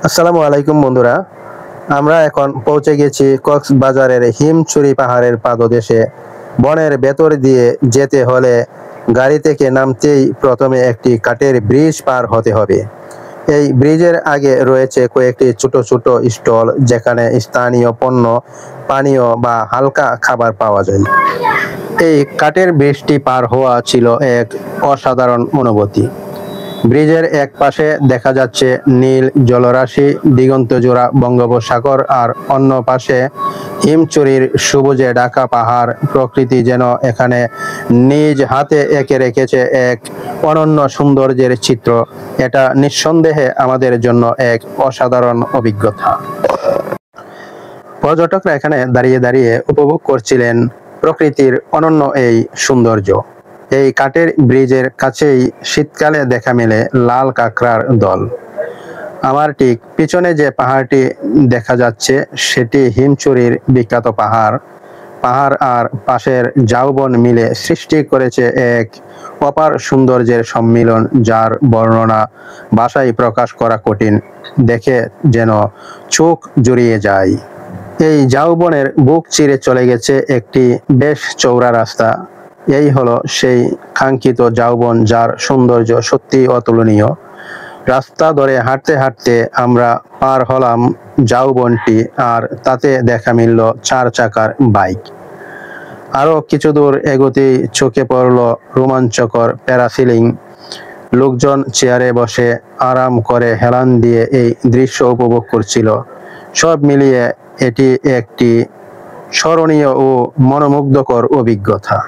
আসসালামু আলাইকুম বন্ধুরা, আমরা এখন পৌঁছে গেছি কক্সবাজারের হিমছড়ি পাহাড়ের পাদদেশে। বনের ভেতর দিয়ে যেতে হলে গাড়ি থেকে নামতেই প্রথমে একটি কাঠের ব্রিজ পার হতে হবে। এই ব্রিজের আগে রয়েছে কয়েকটি ছোট ছোট স্টল, যেখানে স্থানীয় পণ্য, পানীয় বা হালকা খাবার পাওয়া যায়। এই কাঠের ব্রিজটি পার হওয়া ছিল এক অসাধারণ অনুভূতি। ব্রিজের এক পাশে দেখা যাচ্ছে নীল জলরাশি, দিগন্তজোড়া বঙ্গোপসাগর, আর অন্য পাশে হিমচুরির সবুজে ঢাকা পাহাড়। প্রকৃতি যেন এখানে নিজ হাতে এঁকে রেখেছে এক অনন্য সৌন্দর্যের চিত্র। এটা নিঃসন্দেহে আমাদের জন্য এক অসাধারণ অভিজ্ঞতা। পর্যটকরা এখানে দাঁড়িয়ে দাঁড়িয়ে উপভোগ করছিলেন প্রকৃতির অনন্য এই সৌন্দর্য। এই কাঠের ব্রিজের কাছেই শীতকালে দেখা মেলে লাল কাঁকড়ার দল। আমার ঠিক পিছনে যে পাহাড়টি দেখা যাচ্ছে সেটি হিমছড়ির বিখ্যাত পাহাড়। পাহাড় আর পাশের ঝাউবন মিলে সৃষ্টি করেছে এক অপার সৌন্দর্যের সম্মিলন, যার বর্ণনা ভাষায় প্রকাশ করা কঠিন। দেখে যেন চোখ জুড়িয়ে যায়। এই ঝাউবনের বুক চিরে চলে গেছে একটি বেশ চওড়া রাস্তা। এই হলো সেই কাঙ্ক্ষিত ঝাউবন, যার সৌন্দর্য সত্যি অতুলনীয়। রাস্তা ধরে হাঁটতে হাঁটতে আমরা পার হলাম ঝাউবনটি, আর তাতে দেখা মিলল 4 চাকার বাইক। আরো কিছু দূর এগোতেই চোখে পড়ল রোমাঞ্চকর প্যারাসিলিং। লোকজন চেয়ারে বসে আরাম করে হেলান দিয়ে এই দৃশ্য উপভোগ করছিল। সব মিলিয়ে এটি একটি স্মরণীয় ও মনোমুগ্ধকর অভিজ্ঞতা।